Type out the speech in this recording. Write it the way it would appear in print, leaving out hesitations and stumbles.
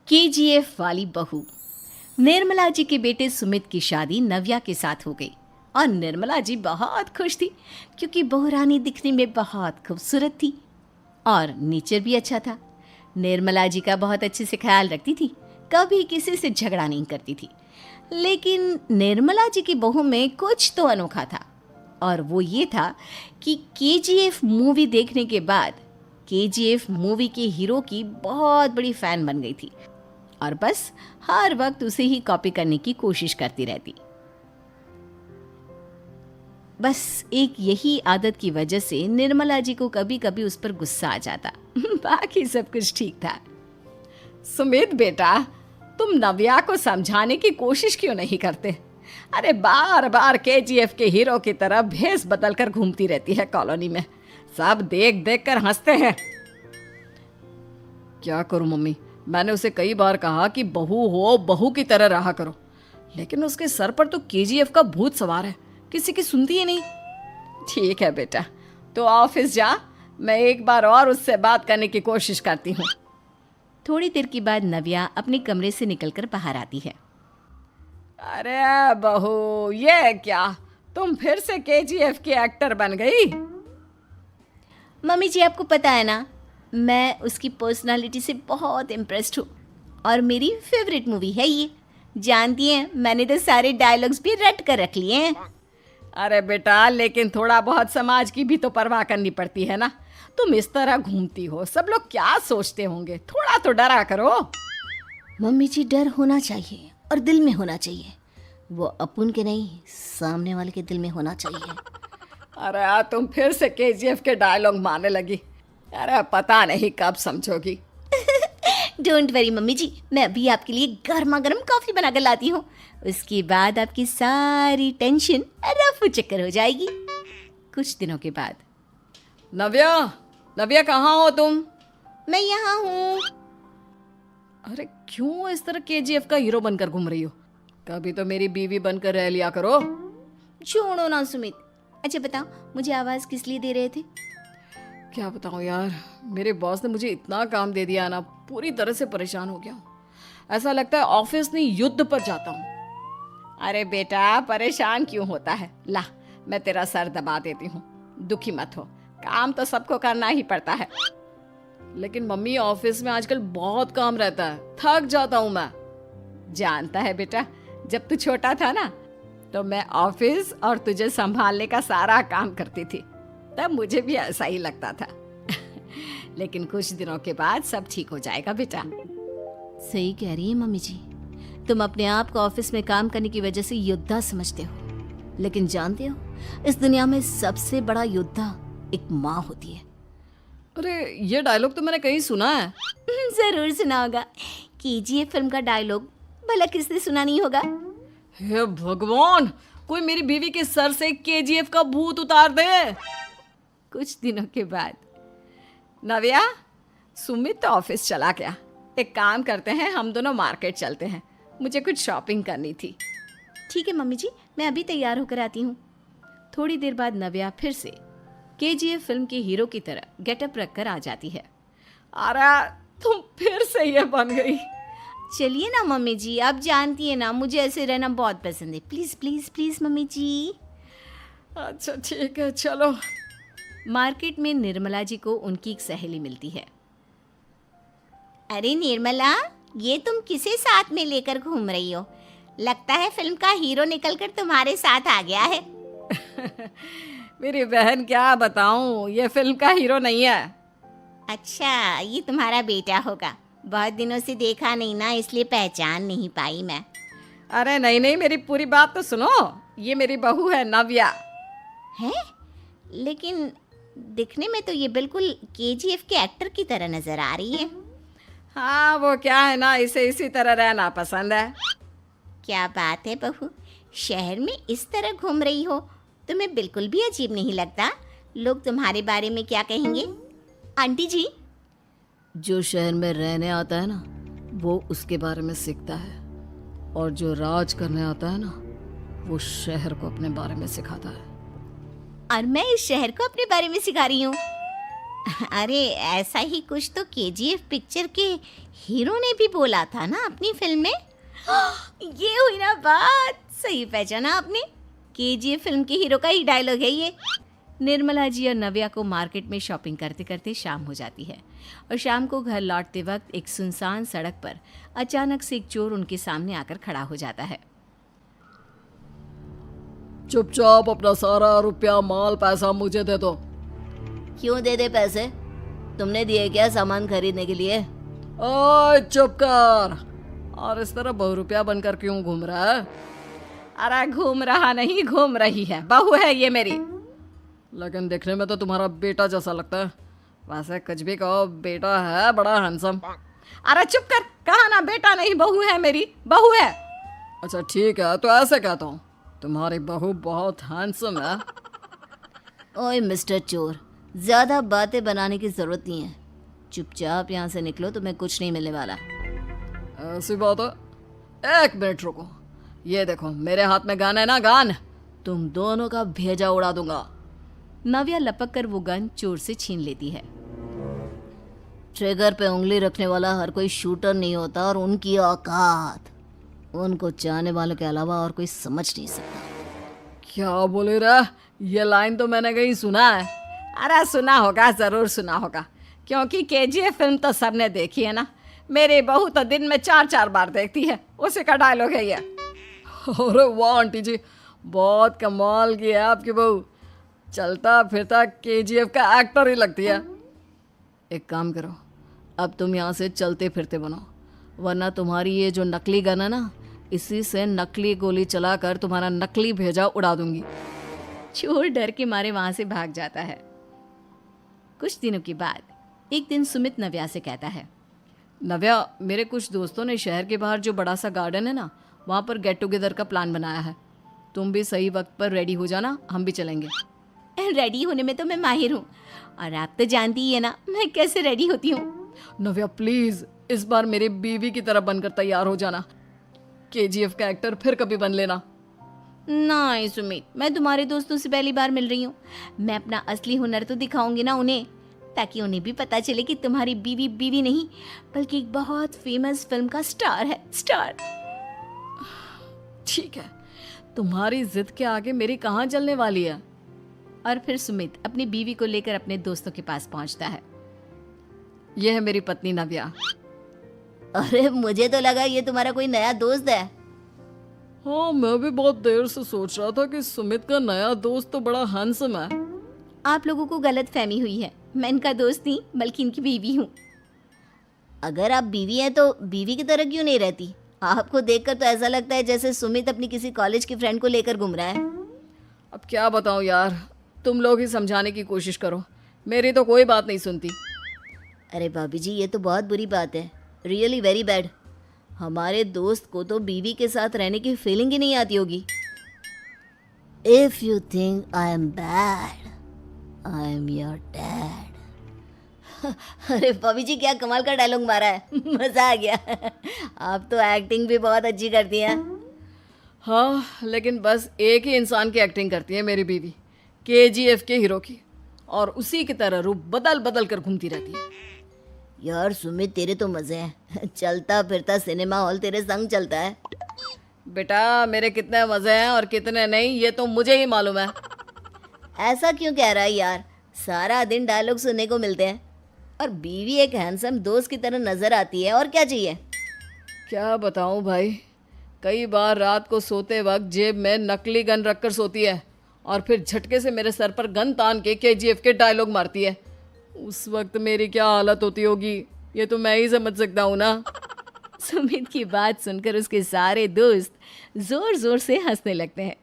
KGF वाली बहू। निर्मला जी के बेटे सुमित की शादी नव्या के साथ हो गई और निर्मला जी बहुत खुश थी क्योंकि बहू रानी दिखने में बहुत खूबसूरत थी और नेचर भी अच्छा था। निर्मला जी का बहुत अच्छे से ख्याल रखती थी, कभी किसी से झगड़ा नहीं करती थी। लेकिन निर्मला जी की बहू में कुछ तो अनोखा था और वो ये था कि केजीएफ मूवी देखने के बाद केजीएफ मूवी के हीरो की बहुत बड़ी फ़ैन बन गई थी और बस हर वक्त उसे ही कॉपी करने की कोशिश करती रहती। बस एक यही आदत की वजह से निर्मला जी को कभी कभी उस पर गुस्सा आ जाता। बाकी सब कुछ ठीक था। सुमित बेटा, तुम नव्या को समझाने की कोशिश क्यों नहीं करते? अरे बार बार केजीएफ के हीरो की तरह भेस बदल कर घूमती रहती है कॉलोनी में, सब देख देख कर हंसते हैं। क्या करूं मम्मी, मैंने उसे कई बार कहा कि बहू हो, बहू की तरह रहा करो, लेकिन उसके सर पर तो केजीएफ का भूत सवार है, किसी की सुनती ही नहीं। ठीक है बेटा, तो ऑफिस जा, मैं एक बार और उससे बात करने की कोशिश करती हूँ। थोड़ी देर के बाद नव्या अपने कमरे से निकलकर बाहर आती है। अरे बहू, ये क्या, तुम फिर से केजीएफ की एक्टर बन गई? मम्मी जी, आपको पता है ना, मैं उसकी पर्सनालिटी से बहुत इम्प्रेस्ड हूँ और मेरी फेवरेट मूवी है ये। जानती हैं, मैंने तो सारे डायलॉग्स भी रट कर रख लिए हैं। अरे बेटा, लेकिन थोड़ा बहुत समाज की भी तो परवाह करनी पड़ती है ना। तुम इस तरह घूमती हो, सब लोग क्या सोचते होंगे, थोड़ा तो डरा करो। मम्मी जी, डर होना चाहिए और दिल में होना चाहिए, वो अपुन के नहीं, सामने वाले के दिल में होना चाहिए। अरे तुम फिर से केजीएफ के डायलॉग मारने लगी। अरे पता नहीं कब समझोगी। डोंट वरी मम्मी जी, मैं अभी आपके लिए गर्मा गर्म कॉफ़ी बना कर लाती हूँ, उसके बाद आपकी सारी टेंशन रफू चक्कर हो जाएगी। कुछ दिनों के बाद। नव्या, नव्या कहाँ हो तुम? मैं यहाँ हूँ। अरे क्यों इस तरह केजीएफ का हीरो बनकर घूम रही हो? कभी तो मेरी बीवी बनकर रह लिया करो। छोड़ो ना सुमित। अच्छा बताओ, मुझे आवाज़ किस लिए दे रहे थे? क्या बताऊँ यार, मेरे बॉस ने मुझे इतना काम दे दिया ना, पूरी तरह से परेशान हो गया हूँ। ऐसा लगता है ऑफिस नहीं, युद्ध पर जाता हूँ। अरे बेटा, परेशान क्यों होता है? ला, मैं तेरा सर दबा देती हूँ, दुखी मत हो, काम तो सबको करना ही पड़ता है। लेकिन मम्मी, ऑफिस में आजकल बहुत काम रहता है, थक जाता हूँ मैं। जानता है बेटा, जब तू छोटा था ना, तो मैं ऑफिस और तुझे संभालने का सारा काम करती थी, तब मुझे भी ऐसा ही लगता था। लेकिन कुछ दिनों के बाद सब ठीक हो जाएगा बेटा। सही कह रही है मम्मी जी, तुम अपने आप को ऑफिस में काम करने की वजह से योद्धा समझते हो, लेकिन जानते हो, इस दुनिया में सबसे बड़ा योद्धा एक माँ होती है। अरे ये डायलॉग तो मैंने कहीं सुना है। जरूर सुना होगा, केजीएफ फिल्म का डायलॉग, भला किसने सुना नहीं होगा? हे भगवान, कोई मेरी बीवी के सर से केजीएफ का भूत उतार दे। कुछ दिनों के बाद। नव्या, सुमित तो ऑफिस चला गया, एक काम करते हैं, हम दोनों मार्केट चलते हैं, मुझे कुछ शॉपिंग करनी थी। ठीक है मम्मी जी, मैं अभी तैयार होकर आती हूँ। थोड़ी देर बाद नव्या फिर से केजीएफ फिल्म के हीरो की तरह गेटअप रखकर आ जाती है। अरे तुम फिर से ये बन गई। चलिए ना मम्मी जी, आप जानती है ना, मुझे ऐसे रहना बहुत पसंद है। प्लीज़ प्लीज़ प्लीज़ मम्मी जी। अच्छा ठीक है, चलो। मार्केट में निर्मला जी को उनकी एक सहेली मिलती है। अरे निर्मला, ये तुम किसे साथ में लेकर घूम रही हो? लगता है फिल्म का हीरो निकलकर तुम्हारे साथ आ गया है। मेरी बहन, क्या बताऊं, ये फिल्म का हीरो नहीं है। अच्छा, ये तुम्हारा बेटा होगा, बहुत दिनों से देखा नहीं ना, इसलिए पहचान नहीं पाई मैं। अरे नहीं नहीं, मेरी पूरी बात तो सुनो, ये मेरी बहू है नव्या। है? लेकिन दिखने में तो ये बिल्कुल केजीएफ के एक्टर की तरह नजर आ रही है। हाँ, वो क्या है ना, इसे इसी तरह रहना पसंद है। क्या बात है बहू, शहर में इस तरह घूम रही हो, तुम्हें बिल्कुल भी अजीब नहीं लगता? लोग तुम्हारे बारे में क्या कहेंगे? आंटी जी, जो शहर में रहने आता है ना, वो उसके बारे में सीखता है, और जो राज करने आता है ना, वो शहर को अपने बारे में सिखाता है। और मैं इस शहर को अपने बारे में सिखा रही हूँ। अरे ऐसा ही कुछ तो केजीएफ पिक्चर के हीरो ने भी बोला था ना अपनी फिल्म में। ये हुई ना बात, सही पहचाना आपने। केजीएफ फिल्म के हीरो का ही डायलॉग है ये। निर्मला जी और नव्या को मार्केट में शॉपिंग करते करते शाम हो जाती है और शाम को घर लौटते वक्त एक सुनसान सड़क पर अचानक से एक चोर उनके सामने आकर खड़ा हो जाता है। चुपचाप अपना सारा रुपया माल पैसा मुझे दे दो। क्यों दे दे पैसे? तुमने दिए क्या सामान खरीदने के लिए? ओए चुप कर। और इस तरह बहुरुपया बनकर क्यों घूम रहा है? अरे घूम रहा नहीं, घूम रही है, बहू है ये मेरी। लेकिन देखने में तो तुम्हारा बेटा जैसा लगता है। वैसे कुछ भी कहो, बेटा है बड़ा हैंडसम। अरे चुप कर, कहा ना बेटा नहीं बहू है मेरी, बहू है। अच्छा ठीक है, तो ऐसे कहता हूँ, तुम्हारी बहू बहुत हैंडसम है। ओए मिस्टर चोर, ज्यादा बातें बनाने की जरूरत नहीं है। चुपचाप यहाँ से निकलो, तुम्हें कुछ नहीं मिलने वाला। ऐसी बात है। एक मिनट रुको, ये देखो मेरे हाथ में गन है ना, गन। तुम दोनों का भेजा उड़ा दूंगा। नव्या लपक कर वो गन चोर से छीन लेती है। ट्रिगर पे उंगली रखने वाला हर कोई शूटर नहीं होता, और उनकी औकात उनको चाहने वालों के अलावा और कोई समझ नहीं सकता। क्या बोले रे? ये लाइन तो मैंने कहीं सुना है। अरे सुना होगा, जरूर सुना होगा, क्योंकि केजीएफ फिल्म तो सबने देखी है ना। मेरी बहू तो दिन में 4-4 बार देखती है, उसी का डायलॉग है ये। अरे वाह आंटी जी, बहुत कमाल की है आपकी बहू। चलता फिरता केजीएफ का एक्टर ही लगती है। एक काम करो, अब तुम यहाँ से चलते फिरते बनो, वरना तुम्हारी ये जो नकली गन है ना, इसी से नकली गोली चलाकर तुम्हारा नकली भेजा उड़ा दूंगी। चोर डर के मारे वहां से भाग जाता है। कुछ दिनों के बाद एक दिन सुमित नव्या से कहता है, नव्या, मेरे कुछ दोस्तों ने शहर के बाहर जो बड़ा सा गार्डन है ना, वहाँ पर गेट टुगेदर का प्लान बनाया है। तुम भी सही वक्त पर रेडी हो जाना, हम भी चलेंगे। रेडी होने में तो मैं माहिर हूँ, और आप तो जानती ही है ना मैं कैसे रेडी होती हूँ। नव्या प्लीज, इस बार मेरी बीवी की तरह बनकर तैयार हो जाना। केजीएफ का एक्टर फिर कभी बन लेना। नहीं सुमित, मैं तुम्हारे दोस्तों से पहली बार मिल रही हूँ। मैं अपना असली हुनर तो दिखाऊंगी ना उन्हें, ताकि उन्हें भी पता चले कि तुम्हारी बीवी बीवी नहीं, बल्कि एक बहुत फेमस फिल्म का स्टार है, स्टार। ठीक है, तुम्हारी जिद के आगे मेरी कहाँ चलने वाली है। और फिर सुमित अपनी बीवी को लेकर अपने दोस्तों के पास पहुंचता है। यह है मेरी पत्नी नव्या। अरे मुझे तो लगा ये तुम्हारा कोई नया दोस्त है। हाँ, मैं भी बहुत देर से सोच रहा था कि सुमित का नया दोस्त तो बड़ा हैंडसम है। आप लोगों को गलत फहमी हुई है, मैं इनका दोस्त नहीं बल्कि इनकी बीवी हूँ। अगर आप बीवी हैं तो बीवी की तरह क्यों नहीं रहती? आपको देखकर तो ऐसा लगता है जैसे सुमित अपनी किसी कॉलेज की फ्रेंड को लेकर घूम रहा है। अब क्या बताऊँ यार, तुम लोग ही समझाने की कोशिश करो, मेरी तो कोई बात नहीं सुनती। अरे भाभी जी, ये तो बहुत बुरी बात है, रियली वेरी बैड। हमारे दोस्त को तो बीवी के साथ रहने की फीलिंग ही नहीं आती होगी। If you think I am bad, I am your dad. अरे भाभी जी, क्या कमाल का डायलॉग मारा है, मजा आ गया। आप तो एक्टिंग भी बहुत अच्छी करती हैं। हाँ, लेकिन बस एक ही इंसान की एक्टिंग करती है मेरी बीवी, केजीएफ के हीरो की, और उसी की तरह रूप बदल बदल कर घूमती रहती है। यार सुमित, तेरे तो मजे हैं, चलता फिरता सिनेमा हॉल तेरे संग चलता है। बेटा, मेरे कितने मजे हैं और कितने नहीं ये तो मुझे ही मालूम है। ऐसा क्यों कह रहा है यार, सारा दिन डायलॉग सुनने को मिलते हैं, और बीवी एक हैंडसम दोस्त की तरह नजर आती है, और क्या चाहिए। क्या बताऊं भाई, कई बार रात को सोते वक्त जेब में नकली गन रखकर सोती है, और फिर झटके से मेरे सर पर गन तान के केजीएफ के डायलॉग मारती है। उस वक्त मेरी क्या हालत होती होगी, ये तो मैं ही समझ सकता हूँ ना। सुमित की बात सुनकर उसके सारे दोस्त जोर जोर से हंसने लगते हैं।